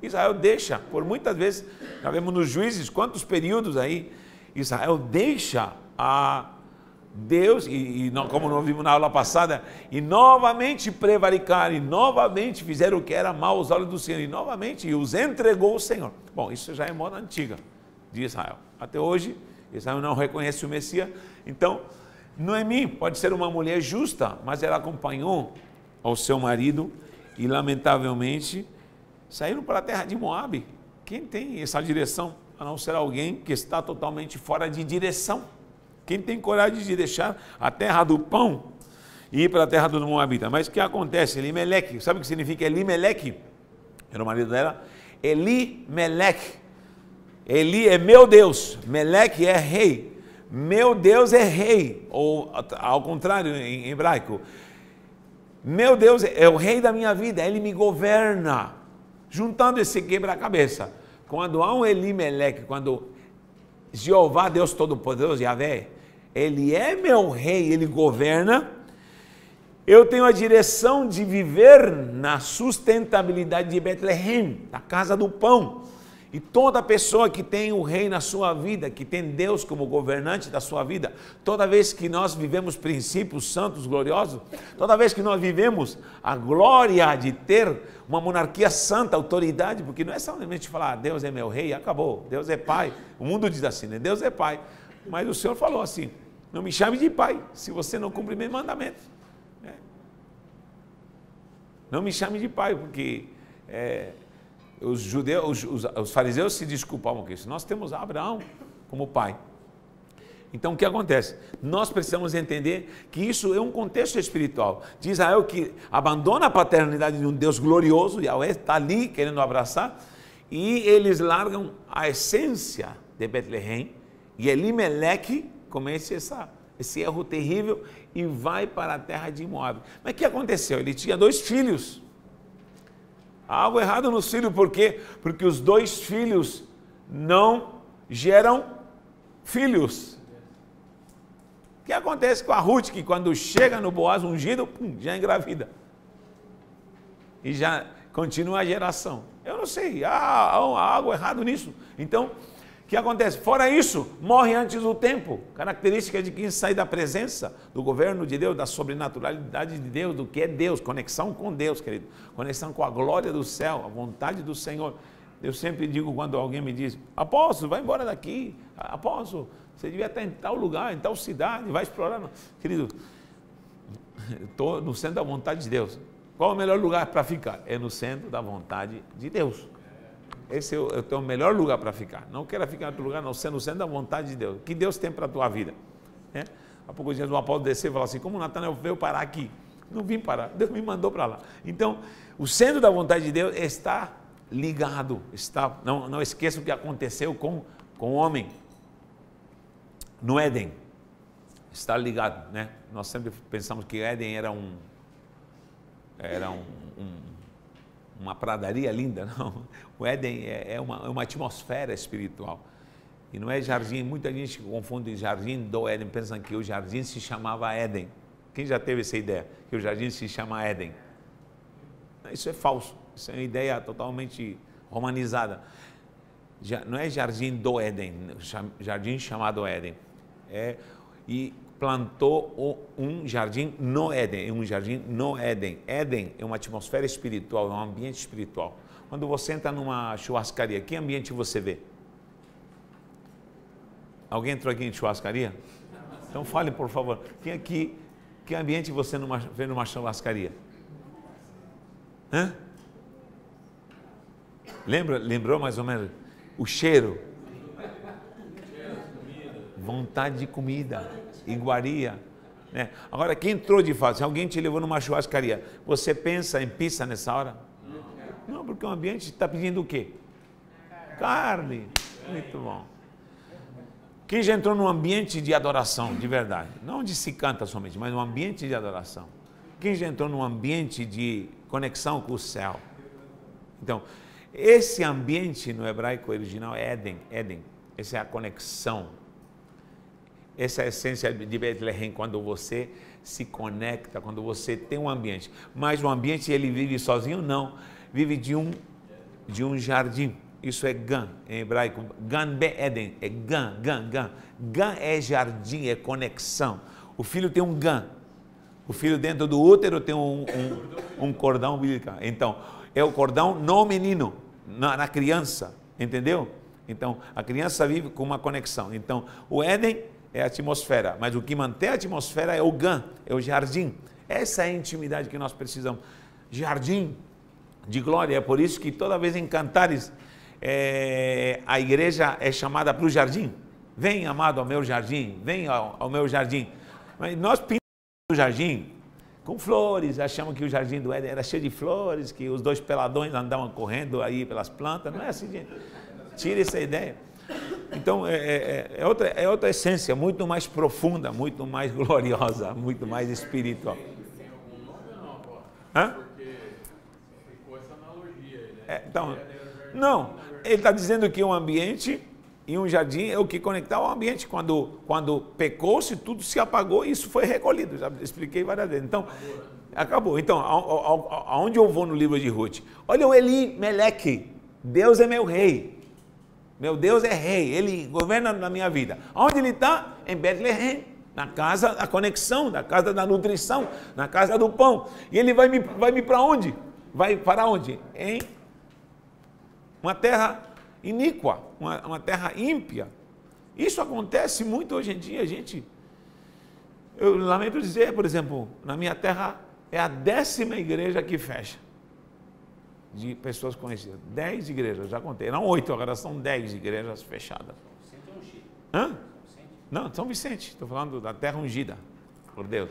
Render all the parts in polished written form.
Israel deixa, por muitas vezes, já vemos nos Juízes, quantos períodos aí, Israel deixa a Deus, como nós vimos na aula passada, e novamente prevaricaram, e novamente fizeram o que era mal aos olhos do Senhor, e novamente os entregou o Senhor. Bom, isso já é moda antiga de Israel. Até hoje, Israel não reconhece o Messias. Então, Noemi pode ser uma mulher justa, mas ela acompanhou ao seu marido e, lamentavelmente, saíram para a terra de Moabe. Quem tem essa direção, a não ser alguém que está totalmente fora de direção? Quem tem coragem de deixar a terra do pão e ir para a terra do Moabita? Mas o que acontece? Elimeleque, sabe o que significa Elimeleque? Era o marido dela. Elimeleque. Eli é meu Deus, Meleque é rei. Meu Deus é rei, ou ao contrário em hebraico. Meu Deus é o rei da minha vida, ele me governa. Juntando esse quebra-cabeça. Quando há um Elimeleque, quando Jeová, Deus Todo-Poderoso, Yahvé, ele é meu rei, ele governa, eu tenho a direção de viver na sustentabilidade de Betlehem, da casa do pão. E toda pessoa que tem o rei na sua vida, que tem Deus como governante da sua vida, toda vez que nós vivemos princípios santos, gloriosos, toda vez que nós vivemos a glória de ter uma monarquia santa, autoridade, porque não é somente falar, Deus é meu rei, acabou, Deus é pai. O mundo diz assim, né? Deus é pai. Mas o Senhor falou assim, não me chame de pai, se você não cumpre meus mandamentos. Não me chame de pai, porque os judeus, os fariseus se desculpavam com isso. Nós temos Abraão como pai. Então o que acontece? Nós precisamos entender que isso é um contexto espiritual. De Israel que abandona a paternidade de um Deus glorioso, Yahvé está ali querendo abraçar, e eles largam a essência de Betlehem, e Elimeleque comete esse erro terrível e vai para a terra de Moabe. Mas o que aconteceu? Ele tinha 2 filhos. Há algo errado nos filhos, por quê? Porque os 2 filhos não geram filhos. O que acontece com a Ruth, que quando chega no Boaz ungido, já engravida. E já continua a geração. Eu não sei, há algo errado nisso. Então, o que acontece? Fora isso, morre antes do tempo. Característica de quem sai da presença do governo de Deus, da sobrenaturalidade de Deus, do que é Deus, conexão com Deus, querido. Conexão com a glória do céu, a vontade do Senhor. Eu sempre digo quando alguém me diz, apóstolo, vai embora daqui. Apóstolo, você devia estar em tal lugar, em tal cidade, vai explorar. Querido, estou no centro da vontade de Deus. Qual é o melhor lugar para ficar? É no centro da vontade de Deus. Esse é o melhor lugar para ficar. Não quero ficar em outro lugar, não, sendo no centro da vontade de Deus. O que Deus tem para a tua vida? Há poucos dias o apóstolo desceu e falou assim, como Natanael veio parar aqui? Não vim parar, Deus me mandou para lá. Então, o centro da vontade de Deus está ligado. Não esqueça o que aconteceu com o homem no Éden. Está ligado, né? Nós sempre pensamos que Éden era uma pradaria linda, não. O Éden é uma atmosfera espiritual. E não é jardim, muita gente confunde jardim do Éden, pensando que o jardim se chamava Éden. Quem já teve essa ideia? Que o jardim se chama Éden? Isso é falso, isso é uma ideia totalmente romanizada. Não é jardim do Éden, jardim chamado Éden. E plantou um jardim no Éden, Éden é uma atmosfera espiritual, é um ambiente espiritual. Quando você entra numa churrascaria, que ambiente você vê? Alguém entrou aqui em churrascaria? Então fale, por favor. Que ambiente você vê numa churrascaria? Lembrou mais ou menos? O cheiro. Vontade de comida, iguaria. Né? Agora, quem entrou de fato, se alguém te levou numa churrascaria, você pensa em pizza nessa hora? Não, porque o ambiente está pedindo o quê? Carne. Muito bom. Quem já entrou num ambiente de adoração, de verdade? Não onde se canta somente, mas num ambiente de adoração. Quem já entrou num ambiente de conexão com o céu? Então, esse ambiente no hebraico original é Éden. Essa é a conexão. Essa é a essência de Betlehem, quando você se conecta, quando você tem um ambiente. Mas o ambiente, ele vive sozinho? Não. Vive de um de um jardim. Isso é Gan, em hebraico. Gan Be-Eden, é Gan, Gan, Gan. Gan é jardim, é conexão. O filho tem um Gan. O filho dentro do útero tem um cordão umbilical. Então, é o cordão no menino, na criança, entendeu? Então, a criança vive com uma conexão. Então, o Éden é a atmosfera, mas o que mantém a atmosfera é o Gan, é o jardim. Essa é a intimidade que nós precisamos. Jardim de glória, é por isso que toda vez em Cantares, a igreja é chamada para o jardim. Vem, amado, ao meu jardim, vem ao meu jardim. Mas nós pintamos o jardim com flores, achamos que o jardim do Éden era cheio de flores, que os dois peladões andavam correndo aí pelas plantas. Não é assim, gente. Tira essa ideia. Então, é outra essência, muito mais profunda, muito mais gloriosa, muito mais espiritual. Tem algum nome ou não agora? Hã? Porque ficou essa analogia aí, né? Então, não, ele está dizendo que um ambiente e um jardim é o que conectar ao ambiente. Quando pecou-se, tudo se apagou e isso foi recolhido. Já expliquei várias vezes. Então, acabou. Então, aonde eu vou no livro de Ruth? Olha o Elimeleque. Deus é meu rei. Meu Deus é rei. Ele governa na minha vida. Aonde ele está? Em Betlehem. Na casa da conexão, na casa da nutrição, na casa do pão. E ele vai me para onde? Vai para onde? Em uma terra iníqua, uma terra ímpia. Isso acontece muito hoje em dia, gente. Eu lamento dizer, por exemplo, na minha terra é a 10ª igreja que fecha. De pessoas conhecidas. 10 igrejas, já contei. Não 8, agora são 10 igrejas fechadas. Hã? Não, São Vicente. Estou falando da terra ungida, por Deus.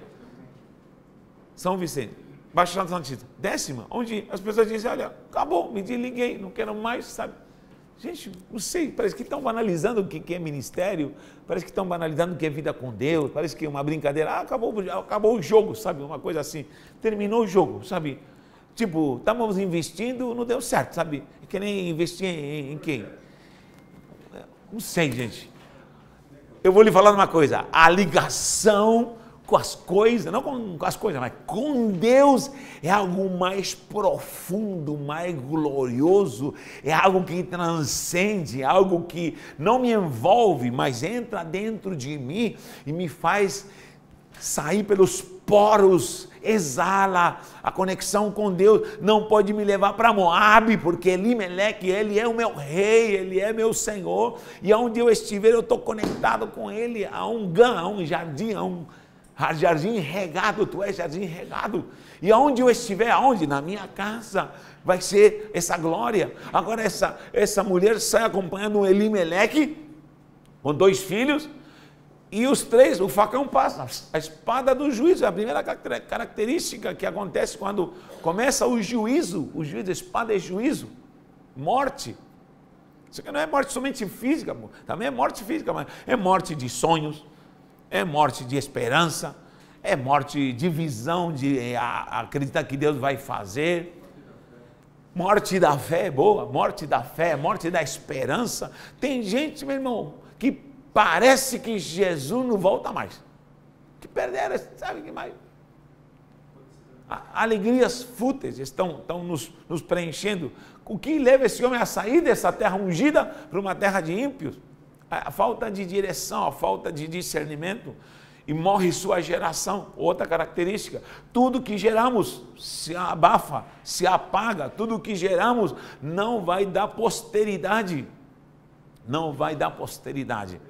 São Vicente. Baixada Santista. 10ª, onde as pessoas dizem, olha, acabou, me desliguei, não quero mais, sabe? Gente, não sei, parece que estão banalizando o que é ministério, parece que estão banalizando o que é vida com Deus, parece que é uma brincadeira. Acabou o jogo, sabe? Uma coisa assim. Terminou o jogo, sabe? Tipo, estávamos investindo, não deu certo, sabe? É que nem investir em quem? Não sei, gente. Eu vou lhe falar uma coisa, a ligação com as coisas, não com as coisas, mas com Deus é algo mais profundo, mais glorioso, é algo que transcende, é algo que não me envolve, mas entra dentro de mim e me faz sair pelos poros, exala a conexão com Deus. Não pode me levar para Moabe, porque Elimeleque, ele é o meu rei, ele é meu Senhor, e aonde eu estiver eu estou conectado com ele, a um Gan, a um jardim, a um jardim regado. Tu és jardim regado, e aonde eu estiver, aonde? Na minha casa, vai ser essa glória. Agora essa mulher sai acompanhando um Elimeleque, com 2 filhos, e os 3, o facão passa, a espada do juízo, é a primeira característica que acontece quando começa o juízo, a espada é juízo, morte. Isso aqui não é morte somente física, também é morte física, mas é morte de sonhos, é morte de esperança, é morte de visão, de acreditar que Deus vai fazer. Morte da fé é boa, morte da fé, morte da esperança. Tem gente, meu irmão, que parece que Jesus não volta mais. Que perderam, sabe que mais? Alegrias fúteis estão nos preenchendo. O que leva esse homem a sair dessa terra ungida para uma terra de ímpios? A falta de direção, a falta de discernimento. E morre sua geração. Outra característica, tudo que geramos se abafa, se apaga. Tudo que geramos não vai dar posteridade. Não vai dar posteridade.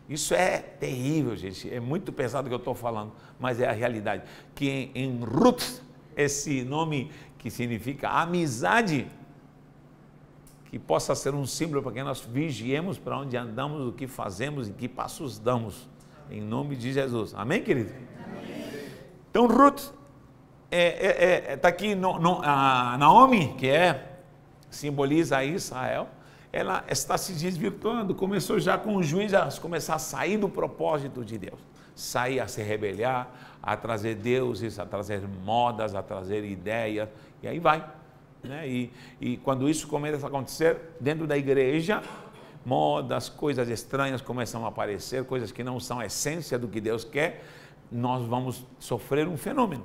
Isso é terrível, gente, é muito pesado o que eu estou falando, mas é a realidade. Que em Ruth, esse nome que significa amizade, que possa ser um símbolo para que nós vigiemos para onde andamos, o que fazemos e que passos damos, em nome de Jesus. Amém, querido? Amém. Então, Ruth, está aqui a Naomi, que simboliza Israel. Ela está se desvirtuando, começou já com o juiz a começar a sair do propósito de Deus, sair a se rebeliar, a trazer deuses, a trazer modas, a trazer ideias, e aí vai. Né? E quando isso começa a acontecer dentro da igreja, modas, coisas estranhas começam a aparecer, coisas que não são a essência do que Deus quer, nós vamos sofrer um fenômeno.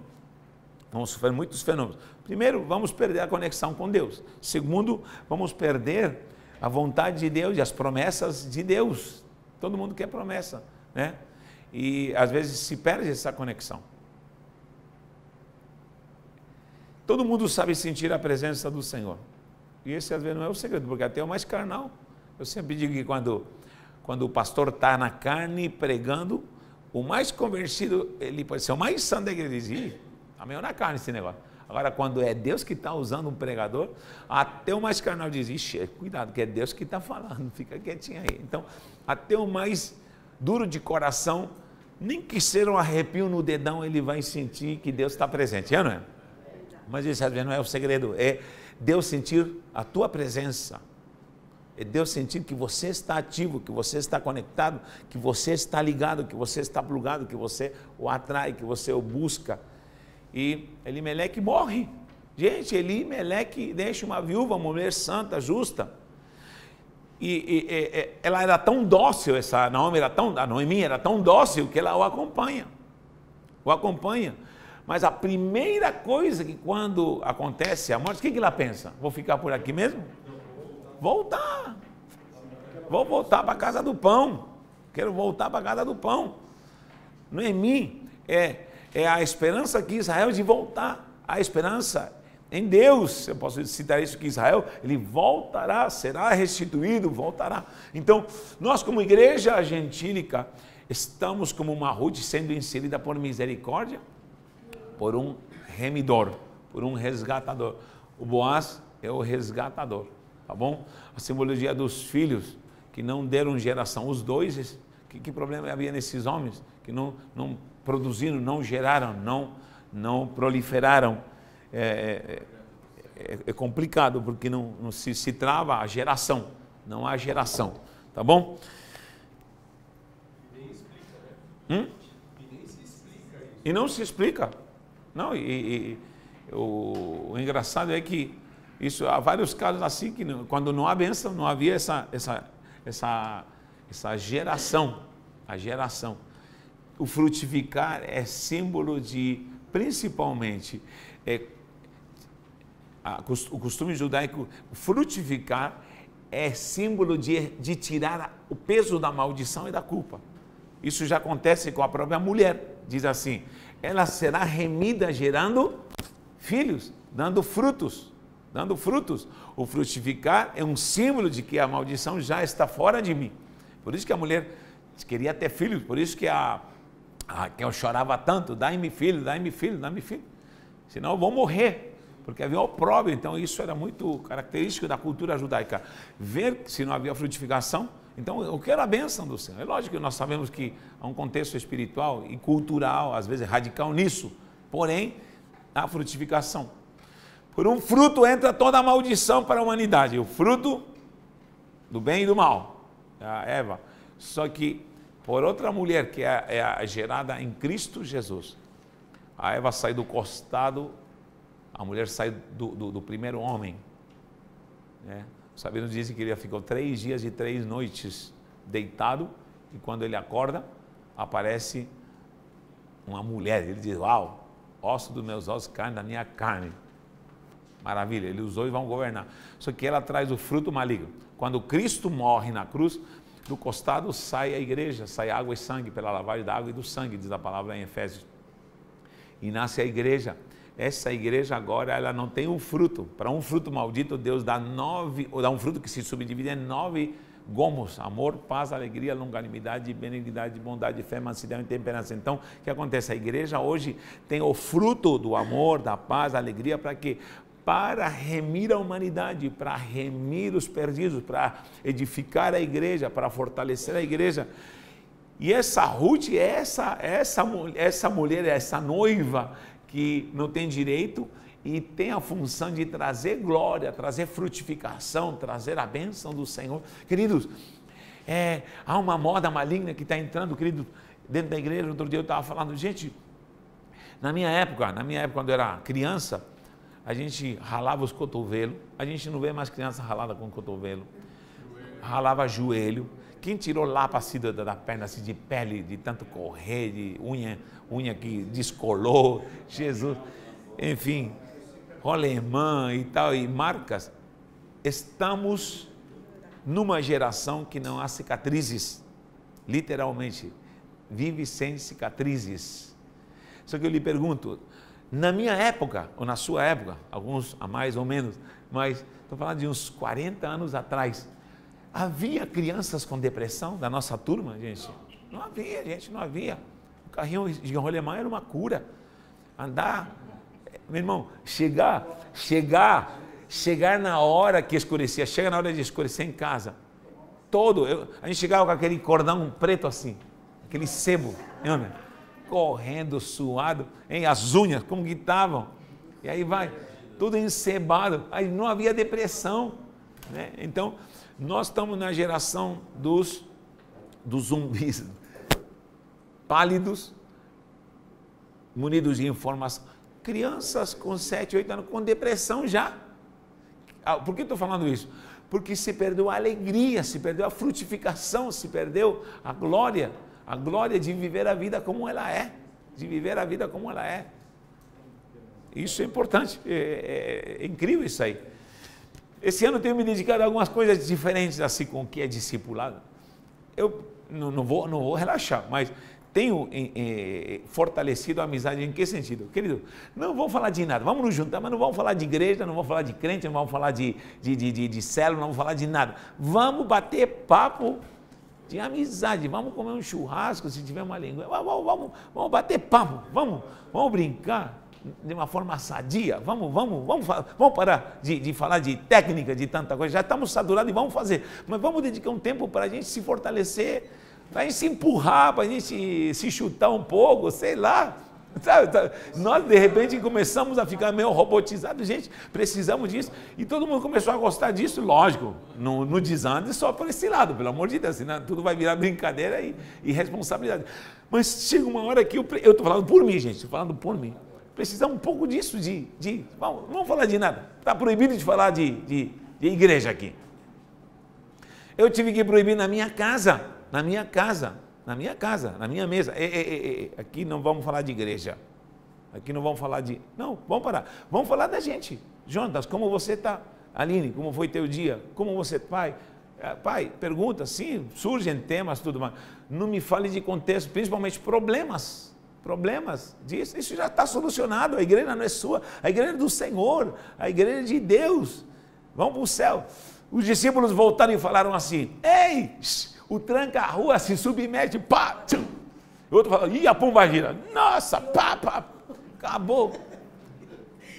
Vamos sofrer muitos fenômenos. Primeiro, vamos perder a conexão com Deus. Segundo, vamos perder a vontade de Deus e as promessas de Deus. Todo mundo quer promessa, né? E às vezes se perde essa conexão. Todo mundo sabe sentir a presença do Senhor. E esse às vezes não é o segredo, porque até o mais carnal. Eu sempre digo que quando o pastor está na carne pregando, o mais convertido, ele pode ser o mais santo da igreja, diz, está meio na carne esse negócio. Agora, quando é Deus que está usando um pregador, até o mais carnal diz, ixi, cuidado, que é Deus que está falando, fica quietinho aí. Então, até o mais duro de coração, nem que seja um arrepio no dedão, ele vai sentir que Deus está presente, não é? Mas isso às vezes não é o segredo, é Deus sentir a tua presença. É Deus sentir que você está ativo, que você está conectado, que você está ligado, que você está plugado, que você o atrai, que você o busca. E Elimeleque morre. Gente, Elimeleque deixa uma viúva, uma mulher santa, justa. E ela era tão dócil, a Noemi era tão dócil que ela o acompanha. O acompanha. Mas a primeira coisa que quando acontece a morte, o que ela pensa? Vou ficar por aqui mesmo? Voltar. Vou voltar para a casa do pão. Quero voltar para a casa do pão. Noemi é a esperança que Israel de voltar. A esperança em Deus. Eu posso citar isso que Israel, ele voltará, será restituído, voltará. Então, nós como igreja gentílica, estamos como uma Ruth sendo inserida por misericórdia, por um remidor, por um resgatador. O Boaz é o resgatador, tá bom? A simbologia dos filhos que não deram geração, os dois, que problema havia nesses homens? Que não produziram, não geraram, não proliferaram. É complicado, porque não se trava a geração, não há geração, tá bom? E nem explica, né? E nem se explica isso. E não se explica. Não, o engraçado é que isso, há vários casos assim, que quando não há bênção, não havia essa geração, a geração. O frutificar é símbolo de, principalmente, o costume judaico, frutificar é símbolo de tirar o peso da maldição e da culpa. Isso já acontece com a própria mulher, diz assim, ela será remida gerando filhos, dando frutos, dando frutos. O frutificar é um símbolo de que a maldição já está fora de mim. Por isso que a mulher queria ter filhos, por isso que que eu chorava tanto, dai-me filho, dai-me filho, dai-me filho. Senão eu vou morrer, porque havia opróbrio. Então isso era muito característico da cultura judaica. Ver se não havia frutificação. Então eu quero a bênção do Senhor. É lógico que nós sabemos que há um contexto espiritual e cultural, às vezes radical nisso. Porém, há frutificação. Por um fruto entra toda a maldição para a humanidade. O fruto do bem e do mal. É a Eva. Só que por outra mulher que é a gerada em Cristo Jesus. A Eva sai do costado, a mulher sai do primeiro homem. Né? Os sabinos dizem que ele ficou 3 dias e 3 noites deitado, e quando ele acorda, aparece uma mulher. Ele diz, uau, osso dos meus ossos, carne da minha carne. Maravilha, ele usou e vão governar. Só que ela traz o fruto maligno. Quando Cristo morre na cruz, do costado sai a igreja, sai água e sangue, pela lavagem da água e do sangue, diz a palavra em Efésios. E nasce a igreja. Essa igreja agora, ela não tem um fruto. Para um fruto maldito, Deus dá um fruto que se subdivide em 9 gomos: amor, paz, alegria, longanimidade, benignidade, bondade, fé, mansidão e temperança. Então, o que acontece? A igreja hoje tem o fruto do amor, da paz, da alegria, para quê? Para remir a humanidade, para remir os perdidos, para edificar a igreja, para fortalecer a igreja. E essa Ruth é essa mulher, essa noiva que não tem direito e tem a função de trazer glória, trazer frutificação, trazer a bênção do Senhor. Queridos, há uma moda maligna que está entrando, querido, dentro da igreja. Outro dia eu estava falando, gente, na minha época, quando eu era criança, a gente ralava os cotovelos. A gente não vê mais criança ralada com o cotovelo. Ralava joelho. Quem tirou lápis da perna assim, de pele, de tanto correr, de unha que descolou? Jesus. enfim, rolemã e tal, e marcas, estamos numa geração que não há cicatrizes, literalmente, vive sem cicatrizes. Só que eu lhe pergunto, na minha época, ou na sua época, alguns a mais ou menos, mas estou falando de uns 40 anos atrás, havia crianças com depressão da nossa turma, gente? Não havia, gente, não havia. O carrinho de rolemã era uma cura. Andar, meu irmão, chegar na hora que escurecia, chega na hora de escurecer em casa, a gente chegava com aquele cordão preto assim, aquele sebo, lembra? Correndo, suado, hein? As unhas, como que estavam, e aí vai, tudo encebado, aí não havia depressão, né? Então, nós estamos na geração dos zumbis, pálidos, munidos de informação, crianças com 7, 8 anos com depressão já. Por que estou falando isso? Porque se perdeu a alegria, se perdeu a frutificação, se perdeu a glória de viver a vida como ela é, de viver a vida como ela é. Isso é importante, é incrível isso aí. Esse ano eu tenho me dedicado a algumas coisas diferentes assim com o que é discipulado. Eu não vou relaxar, mas tenho fortalecido a amizade em que sentido? Querido, não vamos falar de nada, vamos nos juntar, mas não vamos falar de igreja, não vamos falar de crente, não vamos falar de célula, não vamos falar de nada. Vamos bater papo de amizade, vamos comer um churrasco, se tiver uma língua, vamos bater papo, vamos brincar de uma forma sadia, vamos parar de falar de técnica, de tanta coisa, já estamos saturados e vamos fazer, mas vamos dedicar um tempo para a gente se fortalecer, para a gente se empurrar, para a gente se chutar um pouco, sei lá, sabe? Nós de repente começamos a ficar meio robotizados, gente, precisamos disso, e todo mundo começou a gostar disso, lógico, no desande só por esse lado, pelo amor de Deus, senão tudo vai virar brincadeira e responsabilidade, mas chega uma hora que eu estou falando por mim, gente, estou falando por mim, precisamos um pouco disso, vamos falar de nada, está proibido de falar de igreja aqui, eu tive que proibir na minha mesa. Aqui não vamos falar de igreja. Aqui não vamos falar de... Não, vamos parar. Vamos falar da gente. Jonas, como você está? Aline, como foi teu dia? Como você... Pai, pergunta, sim, surgem temas, tudo mais. Não me fale de contexto, principalmente problemas disso. Isso já está solucionado. A igreja não é sua. A igreja é do Senhor. A igreja é de Deus. Vamos para o céu. Os discípulos voltaram e falaram assim, ei, o tranca-rua se submete, pá, tchum. O outro falou, e a pomba gira, nossa, pá, acabou.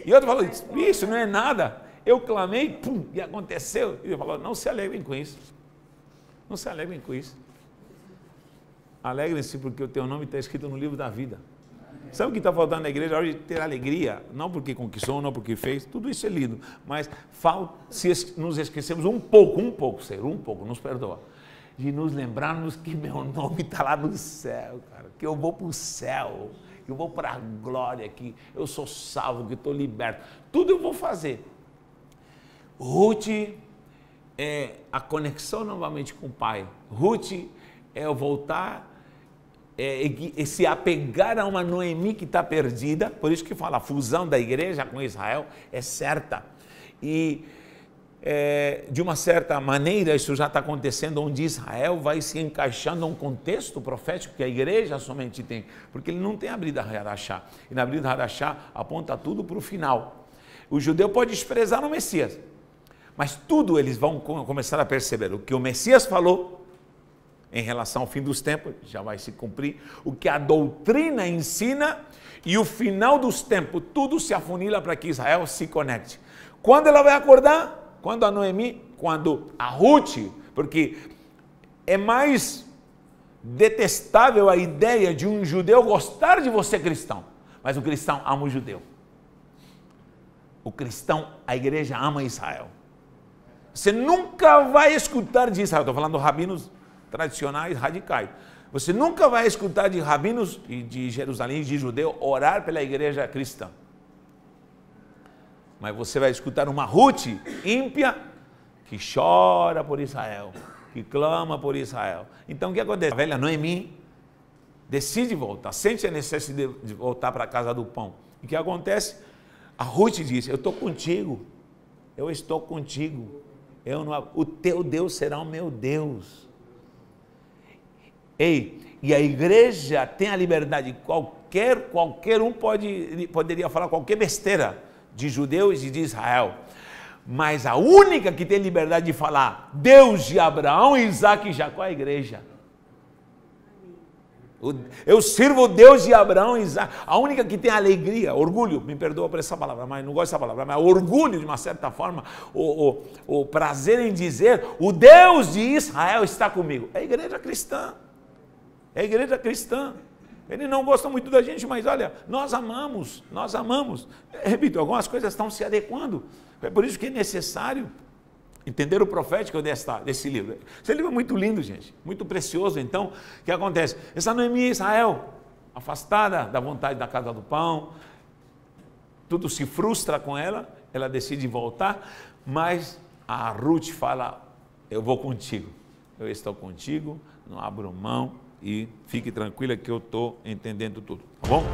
E outro falou, isso não é nada, eu clamei, pum, e aconteceu. E ele falou, não se alegrem com isso, não se alegrem com isso. Alegrem-se porque o teu nome está escrito no livro da vida. Sabe o que está faltando na igreja? A hora de ter alegria, não porque conquistou, não porque fez, tudo isso é lindo, mas se nos esquecemos um pouco, Senhor, nos perdoa, de nos lembrarmos que meu nome está lá no céu, cara, que eu vou para o céu, que eu vou para a glória, que eu sou salvo, que estou liberto, tudo eu vou fazer. Ruth é a conexão novamente com o Pai, Ruth é eu voltar, se apegar a uma Noemi que está perdida, por isso que fala, a fusão da igreja com Israel é certa, e de uma certa maneira isso já está acontecendo, onde Israel vai se encaixando num contexto profético que a igreja somente tem, porque ele não tem a brida Hadashah, e na brida Hadashah aponta tudo para o final. O judeu pode desprezar o Messias, mas tudo eles vão começar a perceber, o que o Messias falou em relação ao fim dos tempos, já vai se cumprir, o que a doutrina ensina, e o final dos tempos, tudo se afunila para que Israel se conecte. Quando ela vai acordar? Quando a Noemi, quando a Ruth, porque é mais detestável a ideia de um judeu gostar de você cristão, mas o cristão ama o judeu. O cristão, a igreja ama Israel. Você nunca vai escutar de Israel, estou falando rabinos tradicionais, radicais. Você nunca vai escutar de rabinos de Jerusalém, de judeu, orar pela igreja cristã. Mas você vai escutar uma Ruth ímpia que chora por Israel, que clama por Israel. Então o que acontece? A velha Noemi decide voltar, sente a necessidade de voltar para a casa do pão. E o que acontece? A Ruth disse, eu estou contigo, eu estou contigo, o teu Deus será o meu Deus. Ei, e a igreja tem a liberdade, qualquer um poderia falar qualquer besteira de judeus e de Israel, mas a única que tem liberdade de falar Deus de Abraão, Isaac e Jacó é a igreja. Eu sirvo o Deus de Abraão e Isaac. A única que tem alegria, orgulho, me perdoa por essa palavra, mas não gosto dessa palavra, mas orgulho de uma certa forma, o prazer em dizer o Deus de Israel está comigo. É a igreja cristã. É a igreja cristã. Ele não gosta muito da gente, mas olha, nós amamos. Repito, algumas coisas estão se adequando. É por isso que é necessário entender o profético desse livro. Esse livro é muito lindo, gente, muito precioso. Então, o que acontece? Essa Noemi é Israel, afastada da vontade da casa do pão, tudo se frustra com ela, ela decide voltar, mas a Ruth fala, eu vou contigo, eu estou contigo, não abro mão e fique tranquila que eu estou entendendo tudo, tá bom?